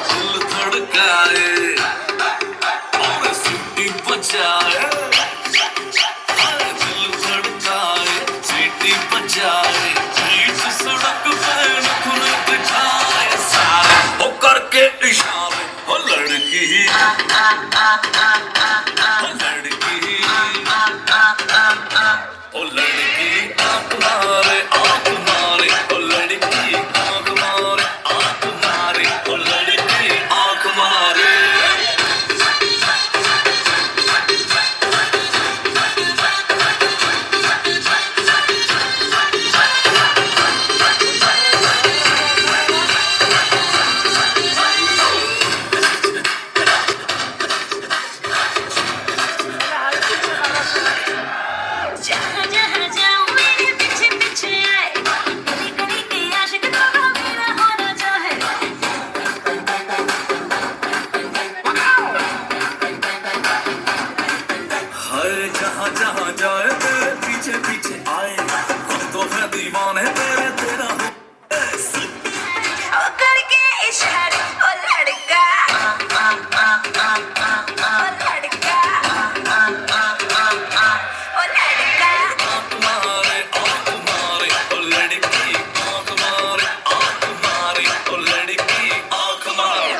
दिल धड़काए और सीटी बजाए, हाय दिल धड़काए सीटी बजाए, बीच सड़क पे नखुन दिखाए सारे वो करके इशारे, वो लड़की वो लड़की ओ लड़की आंख मारे आंख मारे, ओ लड़की आंख मारे आंख मारे, ओ लड़की आंख मारे। जहाँ जहाँ जाऊँ मेरे पीछे पीछे आए, गली गली के आशिक तो मेरा होना चाहे। हाय जहाँ जहाँ जाए तेरे पीछे पीछे आए, हम तो है दीवाने तेरे तेरा हूँ। ओ करके इशारे ओ लड़का, ओ लड़का, ओ लड़का। आंख मारे आंख मारे, ओ लड़की आंख मारे आंख मारे, ओ लड़की आंख मारे।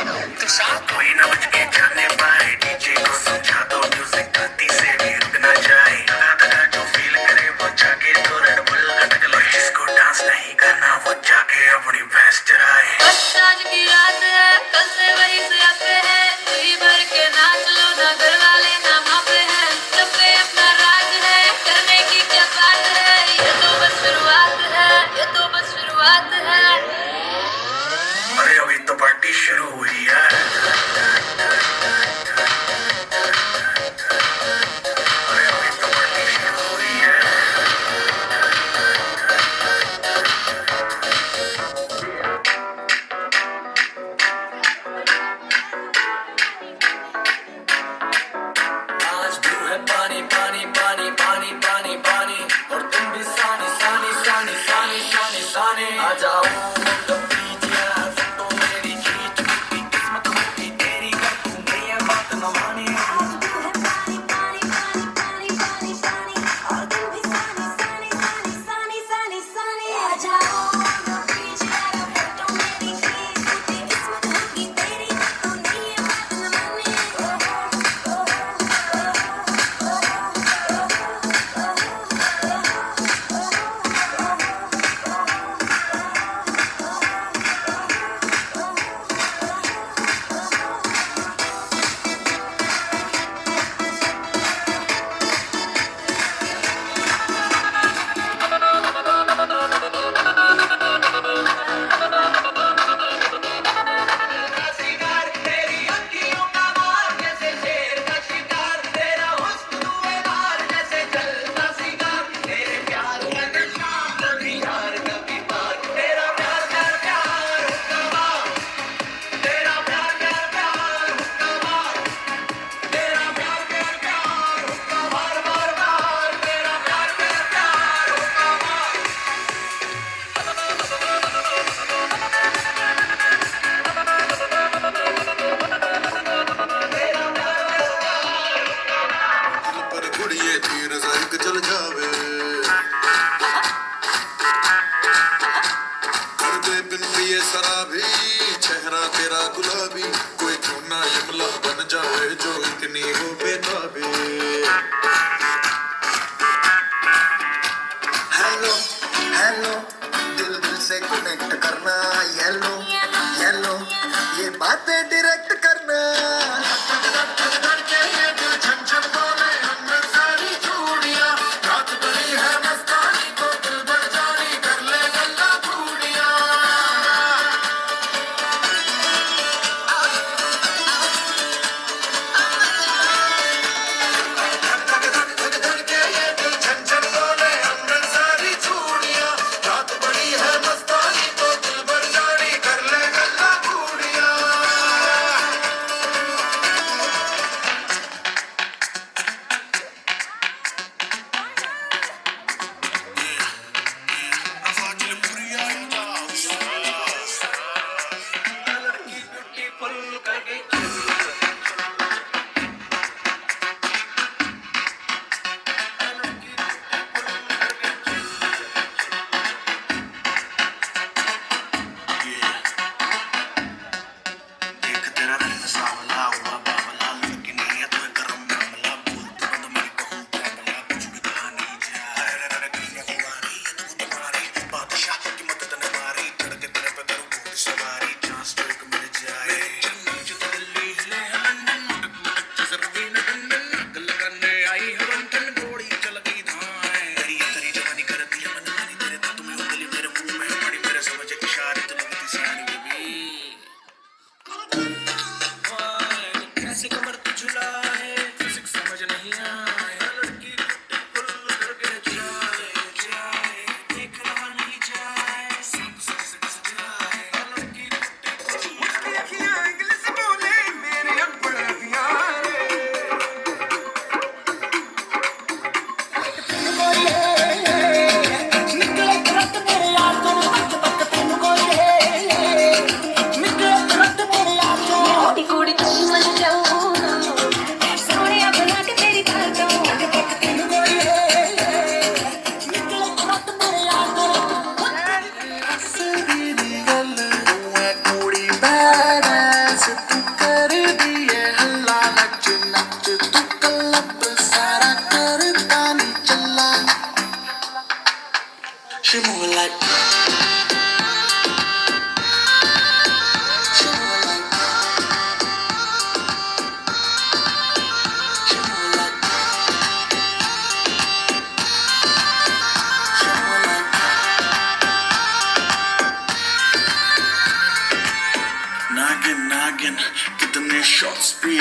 कोई ना बच के जाने पाए, डीजे को समझा दो म्यूजिक गलती से भी रुक ना जाए, लगा जो फील करे वो जाके तो रेड बुल गटक लो, जिसको डांस नहीं करना वो जाके अपनी भैंस चराए। बस आज की रात है, कल से वही से आते हैं, जी भर के नाच लो ना, घर वाले ना मापे हैं, जब पे अपना राज है, करने की क्या बात है, ये तो बस शुरुआत है, ये तो बस शुरुआत है। अरे अभी तो पार्टी शुरू हुई है। अरे अभी तो पार्टी शुरू हुई है। आज भी है पानी पानी पानी पानी पानी पानी, और तुम भी सानी सानी सानी सानी सानी सानी। आ जाओ तो पीछे तो मेरी खींच की किस्मत होगी तेरी, कर दूंगी ये बात न मानी। पानी पानी पानी पानी पानी पानी, और तुम भी सानी सानी सानी सानी सानी सानी। आ जाओ तो पीछे तो मेरी खींचती किस्मत होगी तेरी, तूने ये बात न मानी।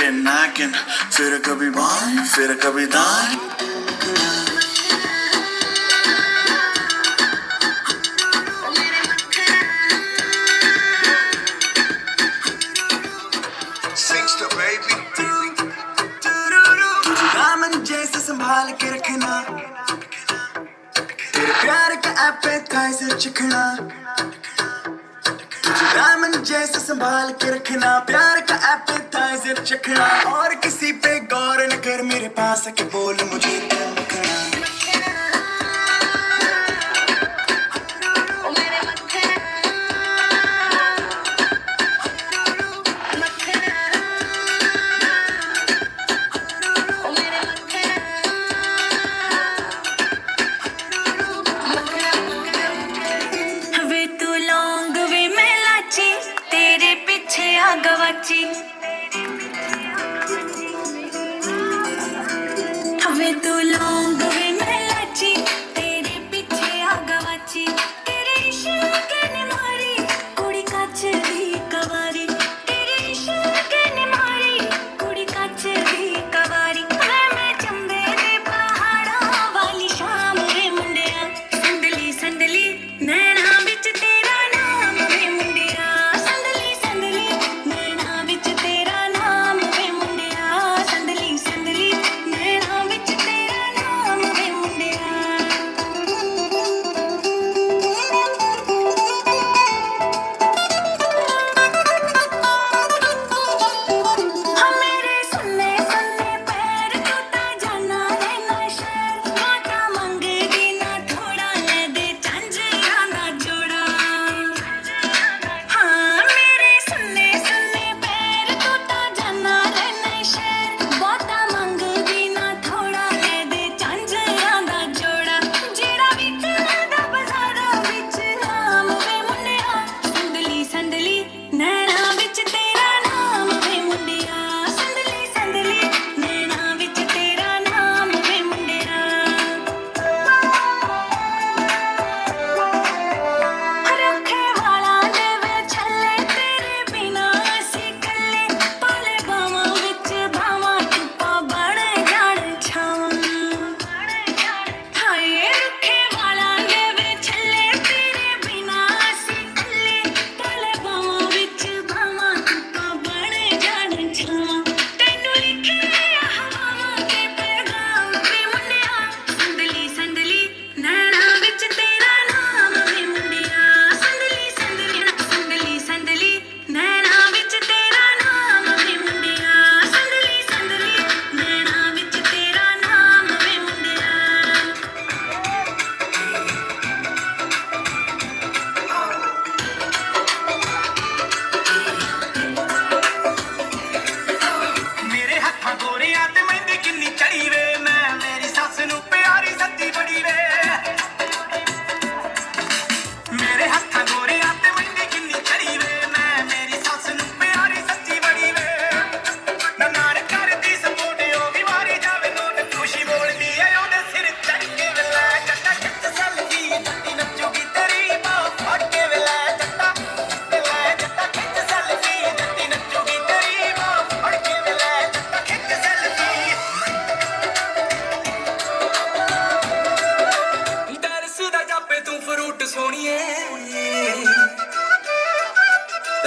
के नागिन, फिर कभी बाएं फिर कभी दाएं। Singster baby तुझे दामन जैसे संभाल के रखना, तेरे प्यार का एपेटाइजर चखना। तुझे दामन जैसे संभाल के रखना, प्यार का एपेटाइजर चखना। और किसी पे गौर न कर, मेरे पास आके बोल मुझे क्या करना। वे तू लौंग वे मैं लाची, तेरे पीछे आ गवाची। वे तू लौंग वे मैं लाची, तेरे पीछे आ गवाची। तेरे इश्क ने मारी कुड़ी कच दी कवारी, तेरे इश्क ने मारी कुड़ी कच दी कवारी। वे मैं चंबे दे पहाड़ां वाली शाम वे मुंडिया, संदली संदली नैना विच तेरा नाम वे मुंडिया। संदली संदली नैना विच तेरा नाम वे मुंडिया। संदली संदली नैना विच तेरा नाम वे मुंडिया। हाँ मेरे सुन्ने सुन्ने पैर तू ता जाना रहना शहर, माता मंगदी ना थोड़ा ले दे झांझरा ना जोड़ा। हाँ मेरे सुन्ने सुन्ने पैर तू ता जाना रहना शहर, माता मंगदी ना थोड़ा ले दे झांझरा ना जोड़ा। जेड़ा विकदा बाजारा विच नाम वे मुंडिया, संदली संदली नैना विच तेरा नाम वे मुंडिया। संदली संदली नैना विच तेरा नाम वे मुंडिया। रखे वाला दे वे छल्ले, तेरे बिना असी कल्ले। पाले बावां विच भावां, धुप्पा बण जाण छावां। हाय रखे वाला दे वे छल्ले, तेरे बिना असी कल्ले। पाले बावां विच भावां, धुप्पा बण जाण छावां। तैनूं लिखे हवावां ते पैगाम वे मुंडिया, संदली संदली नैना विच तेरा नाम वे मुंडिया। संदली संदली संदली संदली नैना विच तेरा नाम वे मुंडिया। संदली संदली नैना विच तेरा नाम वे मुंडिया। ਮੇਰੇ ਹੱਥਾਂ ਗੋਰਿਆਂ ਤੇ ਮਹਿੰਦੀ ਕਿੰਨੀ ਚੜੀ ਵੇ, ਮੈਂ ਮੇਰੀ ਸੱਸ ਨੂੰ ਪਿਆਰੀ ਸੱਚੀ ਬੜੀ ਵੇ। ਮੇਰੇ ਹੱਥਾਂ ਗੋਰਿਆਂ ਤੇ ਮਹਿੰਦੀ ਕਿੰਨੀ ਚੜੀ ਵੇ, ਮੈਂ ਮੇਰੀ ਸੱਸ ਨੂੰ ਪਿਆਰੀ ਸੱਚੀ ਬੜੀ ਵੇ। ਨਾ ਨਾਰ ਕਰਦੀ ਸਪੋਰਟ ਉਹ ਵੀ ਮਾਰੀ ਜਾਵੇ ਨੋਟ, ਖੁਸ਼ੀ ਬੋਲਦੀ ਏ ਉਹਦੇ ਸਿਰ ਚੜ ਕੇ ਵੇਲੇ। ਜੱਟਾ ਖਿੱਚ ਸੈਲਫੀ ਜੱਟੀ ਨੱਚੂਗੀ ਤੇਰੀ ਬਾਹ ਫੜ ਕੇ ਵੇਲੇ। ਜੱਟਾ ਜੱਟਾ ਖਿੱਚ ਸੈਲਫੀ ਜੱਟੀ ਨੱਚੂਗੀ ਤੇਰੀ ਬਾਹ ਫੜ ਕੇ ਵੇਲੇ। ਜੱਟਾ ਖਿੱਚ ਸੈਲਫੀ ਦਰਸਦਾ ਜਾਪੇ ਤੂੰ ਫਰੂਟ ਸੋਹਣੀਏ,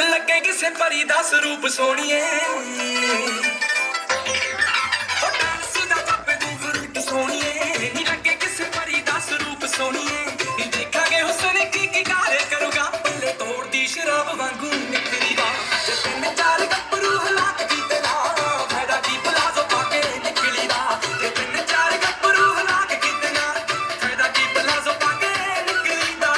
ਲੱਗੇ ਕਿਸੇ ਪਰੀ ਦਾ ਸਰੂਪ ਸੋਹਣੀਏ। ਉਹ ਦਰਸਦਾ ਜਾਪੇ ਤੂੰ ਫਰੂਟ ਸੋਹਣੀਏ, ਨੀ ਲੱਗੇ ਕਿਸੇ ਪਰੀ ਦਾ ਸਰੂਪ ਸੋਹਣੀਏ। ਦੇਖਾਂਗੇ ਹੁਸਨ ਕੀ ਗਾਰੇ ਕਰੂਗਾ, ਪੱਲੇ ਤੋੜਦੀ ਸ਼ਰਾਬ ਵਾਂਗੂ ਨਿਕਲੀ ਦਾ। ਜੇ ਤਿੰਨ ਚਾਰ ਗੱਭਰੂ ਹਲਾਕ ਕੀਤੇ ਨਾ, ਫਾਇਦਾ ਕੀ ਪਲਾਜ਼ੋ ਪਾ ਕੇ ਨਿਕਲੀ ਦਾ। ਜੇ ਤਿੰਨ ਚਾਰ ਗੱਭਰੂ ਹਲਾਕ ਕੀਤੇ ਨਾ, ਫਾਇਦਾ ਕੀ ਪਲਾਜ਼ੋ ਪਾ ਕੇ ਨਿਕਲੀ ਦਾ।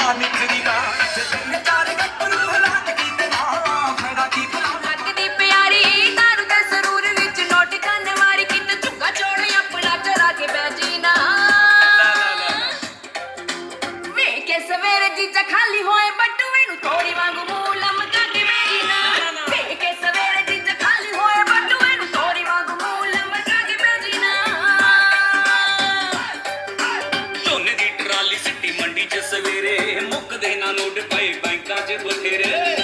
ਆ ਨਿਕਲੀ ਨਾ ਜੇ ਤਿੰਨ ਚਾਰ ਗੱਭਰੂ ਹਲਾਕ ਕੀਤੇ ਨਾ ਫਾਇਦਾ ਕੀ ਭਲਾ ਲੱਗਦੀ ਪਿਆਰੀ ਦਾਰੂ ਦੇ ਸਰੂਰ ਵਿੱਚ ਨੋਟ ਕੰਨ ਮਾਰੀ ਕਿਤੇ ਝੁੱਗਾ ਛੋੜ ਆਪਣਾ ਚਰਾ ਕੇ ਬਹਿ ਜੀ ਨਾ ਵੇ ਕੇ ਸਵੇਰੇ ਜੀਜਾ ਖਾਲੀ ਹੋਏ ਬਟੂਏ ਨੂੰ ਤੋਰੀ ਵਾਂਗੂ ਮੂੰਹ ਲਮਕਾ ਕੇ ਬਹਿ ਨਾ ਵੇ ਕੇ ਸਵੇਰੇ ਜੀਜਾ ਖਾਲੀ ਹੋਏ ਬਟੂਏ ਨੂੰ ਤੋਰੀ ਵਾਂਗੂ ਮੂੰਹ ਲਮਕਾ ਕੇ ਬਹਿ ਨਾ ਝੋਨੇ ਦੀ ਟਰਾਲੀ ਸਿੱਟੀ ਮੰਡੀ 'ਚ ਸਵੇਰੇ ਮੁੱਕਦੇ ਨਾ ਨੋਟ ਪਏ ਬੈਂਕਾਂ 'ਚ ਬਥੇਰੇ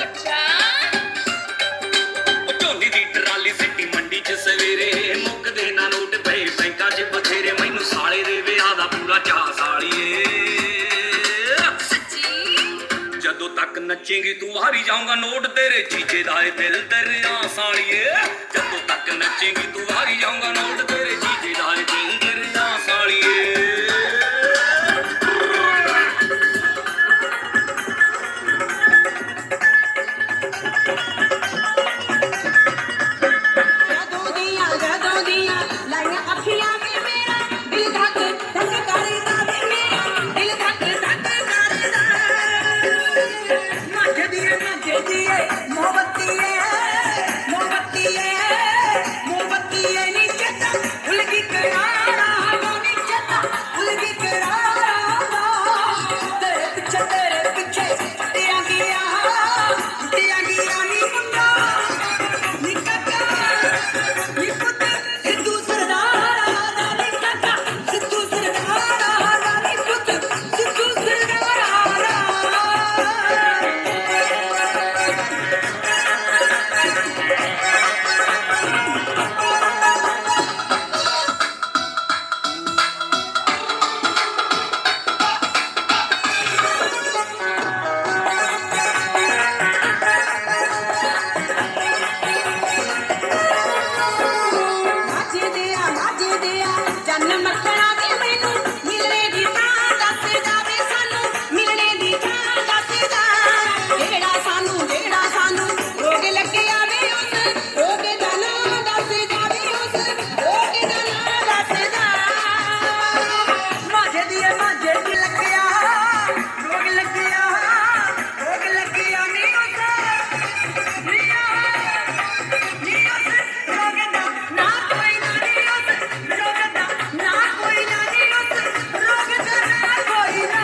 ਝੋਨੇ ਦੀ ਟਰਾਲੀ ਸਿੱਟੀ ਮੰਡੀ 'ਚ ਸਵੇਰੇ ਮੁੱਕਦੇ ਨਾ ਨੋਟ ਪਏ ਬੈਂਕਾਂ 'ਚ ਬਥੇਰੇ ਮੈਨੂੰ ਸਾਲੇ ਦੇ ਵਿਆਹ ਦਾ ਪੂਰਾ ਚਾਅ ਸਾਲੀਏ ਜਦੋਂ ਤੱਕ ਨੱਚੇਂਗੀ ਤੂੰ ਹਾਰੀ ਜਾਊਂਗਾ ਨੋਟ ਤੇਰੇ ਜੀਜੇ ਦਾ ਏ ਦਿਲ ਦਰਿਆ ਸਾਲੀਏ ਜਦੋਂ ਤੱਕ ਨੱਚੇਂਗੀ ਤੂੰ ਹਾਰੀ ਜਾਊਂਗਾ ਨੋਟ ਤੇਰੇ ਜੀਜੇ ਦਾ ਏ ਦਿਲ ਦਰਿਆ ਸਾਲੀਏ ਜਦੋਂ ਦੀਆਂ ਲਾਈਆਂ ਅੱਖੀਆਂ ਵੀ ਮੇਰਾ ਦਿਲ ਧੱਕ ਧੱਕ ਕਰਦਾ ਵੇ ਮੇਰਾ ਦਿਲ ਧੱਕ ਧੱਕ ਕਰਦਾ ਨੱਚਦੀ ਏ ਮੋਹਬੱਤੀਏ ਮੋਹਬੱਤੀਏ ਨੀ ਚੱਤਾ ਭੁੱਲ ਗਈ ਕਰਾਰਾ ਨੀ ਚੱਤਾ ਭੁੱਲ ਗਈ ਕਰਾਰਾ ਤੇਰੇ ਪਿੱਛੇ ਟੁੱਟਿਆ ਗਿਆ ਨੀ ਮੁੰਡਾ ਨੀ ਕਾਕਾ ਨੀ ਪੁੱਤ ਸਿੱਧੂ ਸਰਦਾਰਾ ਦਾ ਨੀ ਕਾਕਾ ਸਿੱਧੂ ਸਰਦਾਰਾ ਦਾ ਨੀ ਪੁੱਤ ਸਿੱਧੂ ਸਰਦਾਰਾ ਦਾ ਮਾਝੇ ਦਿਆ ਜਨ ਮੱਖਣਾ ਦੀ ਮੈਨੂੰ ਮਿਲਣੇ ਦੀ ਥਾਂ ਦੱਸ ਜਾਵੇ ਸਾਨੂੰ ਮਿਲਣੇ ਦੀ ਥਾਂ ਦੱਸ ਜਾ ਜਿਹੜਾ ਸਾਨੂੰ ਰੋਗ ਲੱਗਿਆ ਵੇ ਉਸ ਰੋਗ ਦਾ ਨਾਂ ਦੱਸ ਜਾਵੇ ਉਸ ਰੋਗ ਦਾ ਨਾਂ ਦੱਸ ਜਾ ਮਾਝੇ ਦੀ ਲੱਗਿਆ ਰੋਗ ਲੱਗਿਆ ਨੀ ਉਸ ਨੀ ਉਸ ਰੋਗ ਦਾ ਨਾ ਕੋਈ ਨਾ ਨੀ ਉਸ ਰੋਗ ਦਾ ਨਾ ਕੋਈ ਨਾ ਨੀ ਉਸ ਰੋਗ ਦਾ ਨਾ ਕੋਈ ਨਾ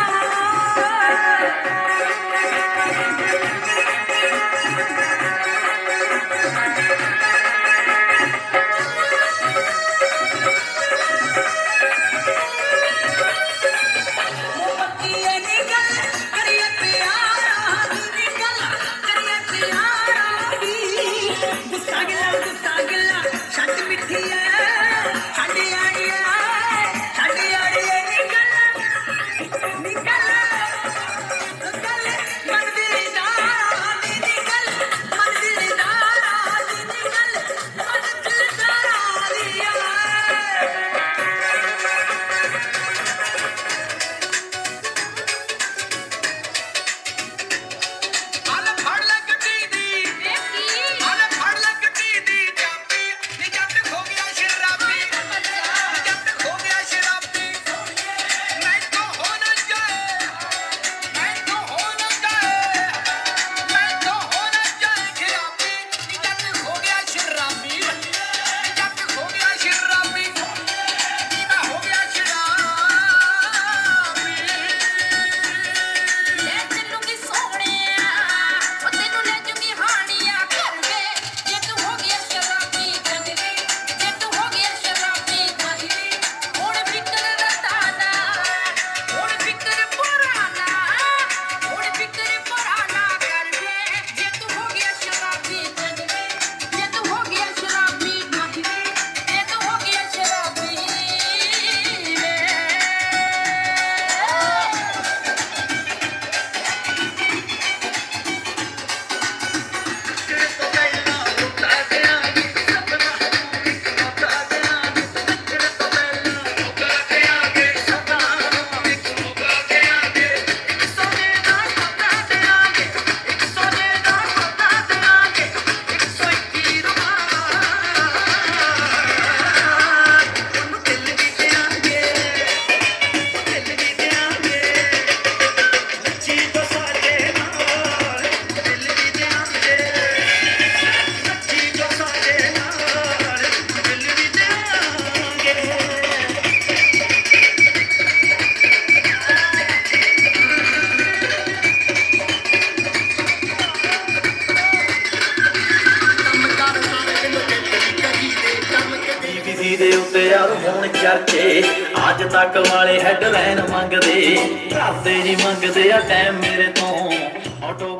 ਚਰਚੇ ਅੱਜ ਤੱਕ ਵਾਲੇ ਹੈਡਲਾਈਨ ਮੰਗਦੇ, ਕਰਦੇ ਨਹੀਂ ਮੰਗਦੇ ਆ ਟਾਈਮ ਮੇਰੇ ਤੋਂ ਆਟੋ